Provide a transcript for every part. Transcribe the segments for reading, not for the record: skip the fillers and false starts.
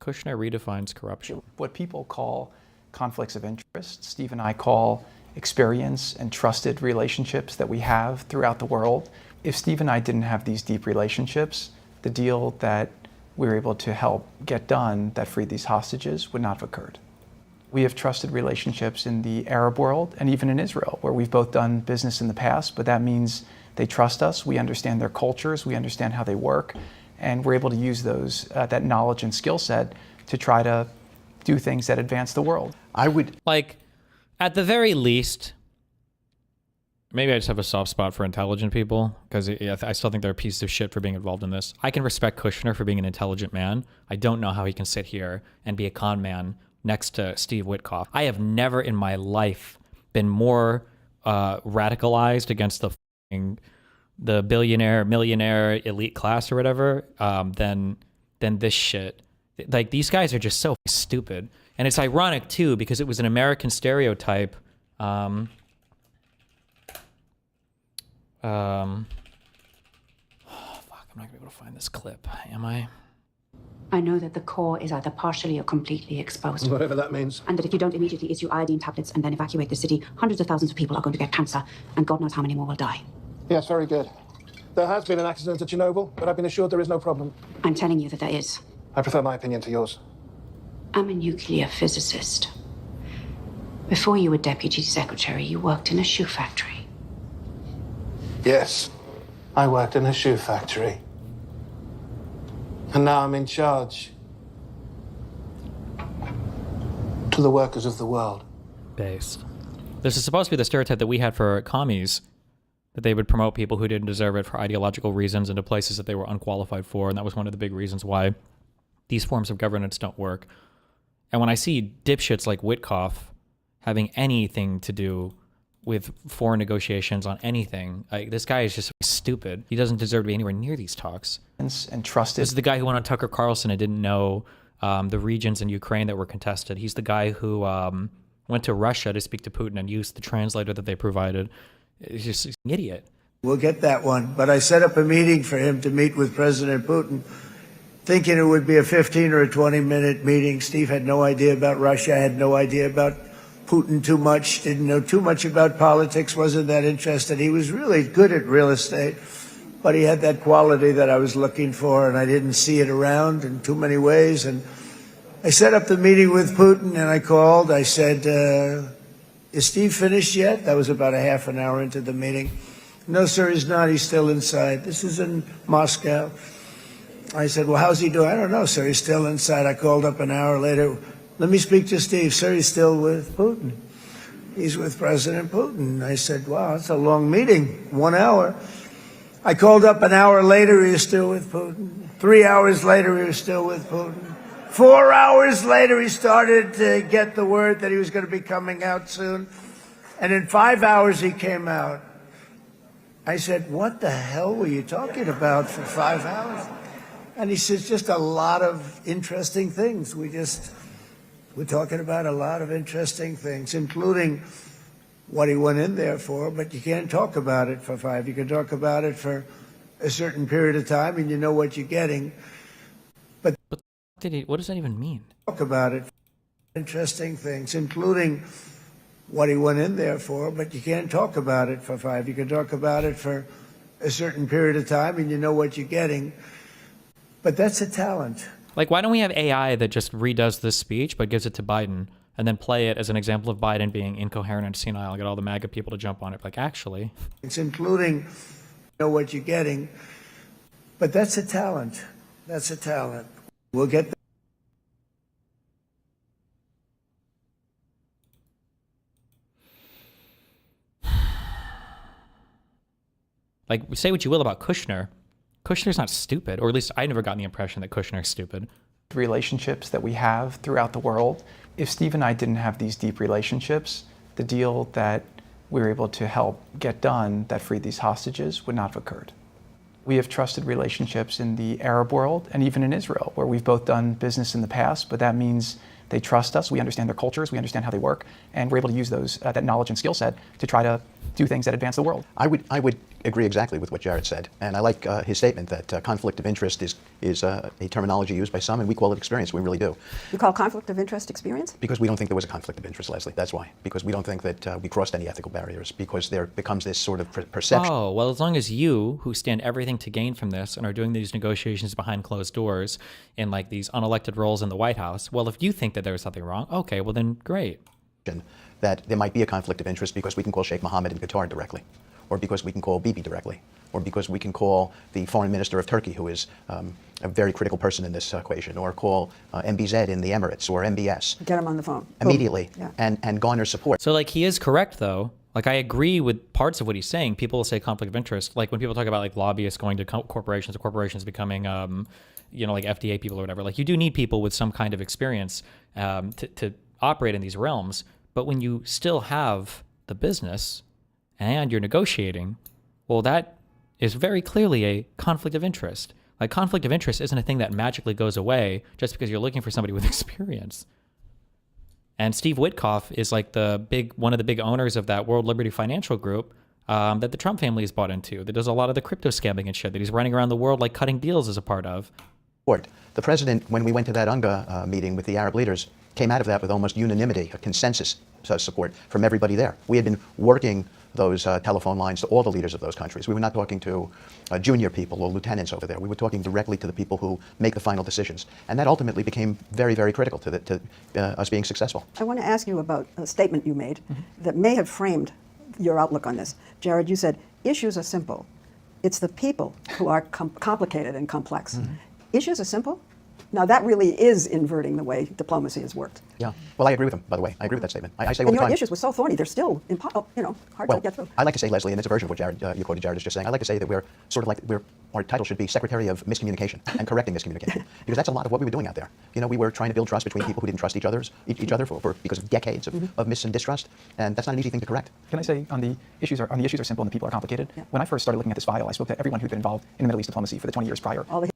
Kushner redefines corruption. What people call conflicts of interest, Steve and I call experience and trusted relationships that we have throughout the world. If Steve and I didn't have these deep relationships, the deal that we were able to help get done that freed these hostages would not have occurred. We have trusted relationships in the Arab world and even in Israel, where we've both done business in the past, but that means they trust us, we understand their cultures, we understand how they work, and we're able to use those, that knowledge and skill set to try to do things that advance the world. I would, like, at the very least, maybe I just have a soft spot for intelligent people, because I still think they're a piece of shit for being involved in this. I can respect Kushner for being an intelligent man. I don't know how he can sit here and be a con man next to Steve Witkoff. I have never in my life been more radicalized against the billionaire, millionaire, elite class or whatever than this shit. Like, these guys are just so stupid. And it's ironic too, because it was an American stereotype. Oh, fuck, I'm not gonna be able to find this clip, am I? I know that the core is either partially or completely exposed. Whatever that means. And that if you don't immediately issue iodine tablets and then evacuate the city, hundreds of thousands of people are going to get cancer, and God knows how many more will die. Yes, very good. There has been an accident at Chernobyl, but I've been assured there is no problem. I'm telling you that there is. I prefer my opinion to yours. I'm a nuclear physicist. Before you were deputy secretary, you worked in a shoe factory. Yes, I worked in a shoe factory. And now I'm in charge. To the workers of the world. Based. This is supposed to be the stereotype that we had for commies, that they would promote people who didn't deserve it for ideological reasons into places that they were unqualified for, and that was one of the big reasons why these forms of governance don't work. And when I see dipshits like Witkoff having anything to do with foreign negotiations on anything, this guy is just stupid. He doesn't deserve to be anywhere near these talks. And trusted. This is the guy who went on Tucker Carlson and didn't know the regions in Ukraine that were contested. He's the guy who went to Russia to speak to Putin and used the translator that they provided. He's just an idiot. We'll get that one. But I set up a meeting for him to meet with President Putin, thinking it would be a 15 or a 20-minute meeting. Steve had no idea about Russia, had no idea about Putin too much, didn't know too much about politics, wasn't that interested. He was really good at real estate, but he had that quality that I was looking for, and I didn't see it around in too many ways. And I set up the meeting with Putin, and I called. I said, is Steve finished yet? That was about a half an hour into the meeting. No, sir, he's not. He's still inside. This is in Moscow. I said, well, how's he doing? I don't know, sir. He's still inside. I called up an hour later. Let me speak to Steve. Sir, he's still with Putin. He's with President Putin. I said, wow, that's a long meeting, 1 hour. I called up an hour later. He was still with Putin. 3 hours later, he was still with Putin. 4 hours later, he started to get the word that he was going to be coming out soon. And in 5 hours, he came out. I said, what the hell were you talking about for 5 hours? And he says, just a lot of interesting things. We're talking about a lot of interesting things, including what he went in there for, but you can't talk about it for 5. You can talk about it for a certain period of time, and you know what you're getting. But what does that even mean? Talk about it. Interesting things, including what he went in there for, but you can't talk about it for 5. You can talk about it for a certain period of time, and you know what you're getting. But that's a talent. Like, why don't we have AI that just redoes this speech but gives it to Biden and then play it as an example of Biden being incoherent and senile and get all the MAGA people to jump on it? Like, actually. It's including you know what you're getting. But that's a talent. That's a talent. We'll get that. Like, say what you will about Kushner. Kushner's not stupid, or at least I never got the impression that Kushner's stupid. Relationships that we have throughout the world. If Steve and I didn't have these deep relationships, the deal that we were able to help get done that freed these hostages would not have occurred. We have trusted relationships in the Arab world and even in Israel, where we've both done business in the past, but that means they trust us, we understand their cultures, we understand how they work, and we're able to use those, that knowledge and skill set to try to do things that advance the world. I would agree exactly with what Jared said. And I like his statement that conflict of interest is a terminology used by some, and we call it experience. We really do. You call conflict of interest experience? Because we don't think there was a conflict of interest, Leslie. That's why. Because we don't think that we crossed any ethical barriers. Because there becomes this sort of perception. Oh, well, as long as you, who stand everything to gain from this and are doing these negotiations behind closed doors in like these unelected roles in the White House, well, if you think that there was something wrong, okay, well then great. That there might be a conflict of interest because we can call Sheikh Mohammed in Qatar directly, or because we can call Bibi directly, or because we can call the foreign minister of Turkey, who is a very critical person in this equation, or call MBZ in the Emirates, or MBS. Get him on the phone. Immediately, Yeah. and garner support. So like he is correct though. Like I agree with parts of what he's saying. People will say conflict of interest. Like when people talk about like lobbyists going to corporations or corporations becoming, like FDA people or whatever, like you do need people with some kind of experience to operate in these realms. But when you still have the business and you're negotiating, well, that is very clearly a conflict of interest. Like conflict of interest isn't a thing that magically goes away just because you're looking for somebody with experience. And Steve Witkoff is like one of the big owners of that World Liberty Financial Group that the Trump family has bought into, that does a lot of the crypto scamming and shit that he's running around the world like cutting deals as a part of. The president, when we went to that UNGA meeting with the Arab leaders, came out of that with almost unanimity, a consensus support from everybody there. We had been working those telephone lines to all the leaders of those countries. We were not talking to junior people or lieutenants over there. We were talking directly to the people who make the final decisions. And that ultimately became very, very critical to us being successful. I want to ask you about a statement you made that may have framed your outlook on this. Jared, you said, issues are simple. It's the people who are complicated and complex. Issues are simple? Now, that really is inverting the way diplomacy has worked. Yeah. Well, I agree with him, by the way. I agree with that statement. I say all And the your time. issues were so thorny, they're still hard to get through. I like to say, Leslie, and it's a version of what you quoted Jared is just saying, I like to say that we're sort of like, our title should be Secretary of Miscommunication and Correcting Miscommunication. Because that's a lot of what we were doing out there. We were trying to build trust between people who didn't trust each other because of decades of mis and distrust. And that's not an easy thing to correct. Can I say on the issues are simple and the people are complicated? Yeah. When I first started looking at this file, I spoke to everyone who'd been involved in the Middle East diplomacy for the 20 years prior. All the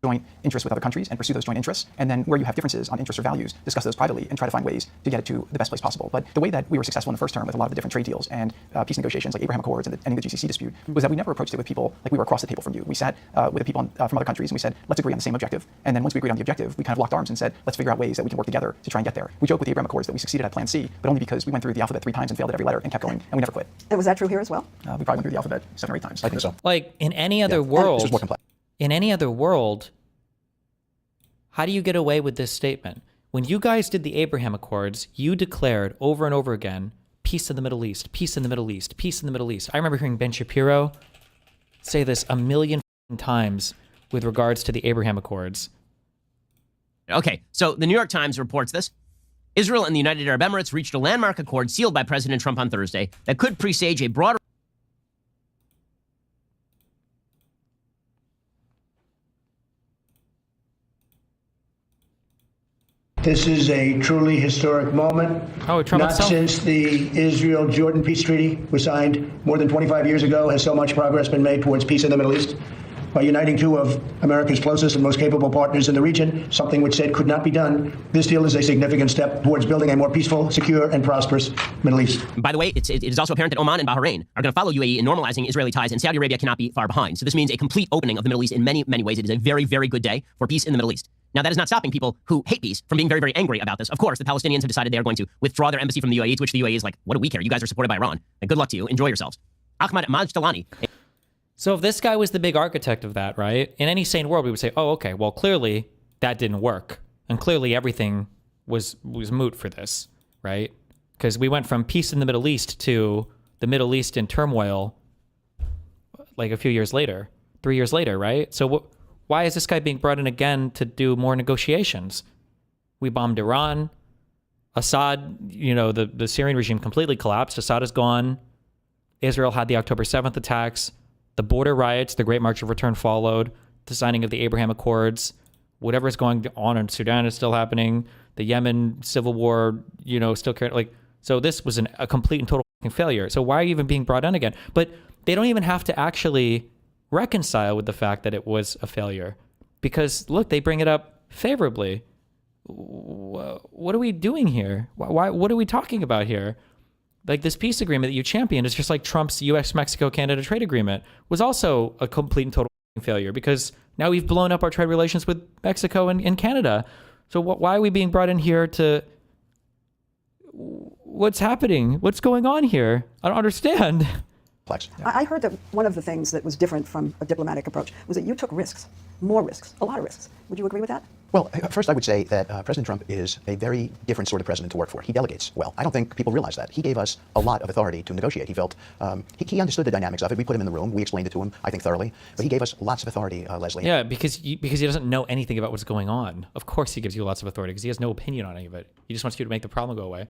joint interests with other countries and pursue those joint interests, and then where you have differences on interests or values, discuss those privately and try to find ways to get it to the best place possible. But the way that we were successful in the first term with a lot of the different trade deals and peace negotiations like Abraham Accords and ending the GCC dispute was that we never approached it with people like we were across the table from you. We sat with the people from other countries and we said, let's agree on the same objective. And then once we agreed on the objective, we kind of locked arms and said, let's figure out ways that we can work together to try and get there. We joke with the Abraham Accords that we succeeded at Plan C, but only because we went through the alphabet 3 times and failed at every letter and kept going, and we never quit. And was that true here as well? We probably went through the alphabet 7 or 8 times. I think so. Like in any other This was more world, complex. how do you get away with this statement? When you guys did the Abraham Accords, you declared over and over again, peace in the Middle East, peace in the Middle East, peace in the Middle East. I remember hearing Ben Shapiro say this a million times with regards to the Abraham Accords. Okay, so the New York Times reports this. Israel and the United Arab Emirates reached a landmark accord sealed by President Trump on Thursday that could presage a broader... This is a truly historic moment. Oh, Trump Not himself? since the Israel-Jordan peace treaty was signed more than 25 years ago has so much progress been made towards peace in the Middle East. By uniting two of America's closest and most capable partners in the region, something which said could not be done, this deal is a significant step towards building a more peaceful, secure, and prosperous Middle East. By the way, it is also apparent that Oman and Bahrain are going to follow UAE in normalizing Israeli ties, and Saudi Arabia cannot be far behind. So this means a complete opening of the Middle East in many, many ways. It is a very, very good day for peace in the Middle East. Now, that is not stopping people who hate peace from being very, very angry about this. Of course, the Palestinians have decided they are going to withdraw their embassy from the UAE, to which the UAE is like, what do we care? You guys are supported by Iran. And good luck to you. Enjoy yourselves. Ahmad Majtalani. So if this guy was the big architect of that, right? In any sane world, we would say, oh, okay, well, clearly that didn't work. And clearly everything was moot for this, right? Because we went from peace in the Middle East to the Middle East in turmoil like a few years later, 3 years later, right? So why is this guy being brought in again to do more negotiations? We bombed Iran. Assad, the Syrian regime completely collapsed. Assad is gone. Israel had the October 7th attacks. The border riots, the Great March of Return followed, the signing of the Abraham Accords, whatever is going on in Sudan is still happening, the Yemen civil war, still carrying, so this was a complete and total failure. So why are you even being brought in again? But they don't even have to actually reconcile with the fact that it was a failure because, look, they bring it up favorably. What are we doing here? What are we talking about here? Like this peace agreement that you championed is just like Trump's U.S. Mexico Canada trade agreement was also a complete and total failure because now we've blown up our trade relations with Mexico and Canada. So why are we being brought in here to? What's happening? What's going on here? I don't understand. I heard that one of the things that was different from a diplomatic approach was that you took risks, more risks, a lot of risks. Would you agree with that? Well, first I would say that President Trump is a very different sort of president to work for. He delegates well. I don't think people realize that. He gave us a lot of authority to negotiate. He felt, he understood the dynamics of it. We put him in the room. We explained it to him, I think, thoroughly. But he gave us lots of authority, Leslie. Yeah, because he doesn't know anything about what's going on. Of course he gives you lots of authority because he has no opinion on any of it. He just wants you to make the problem go away.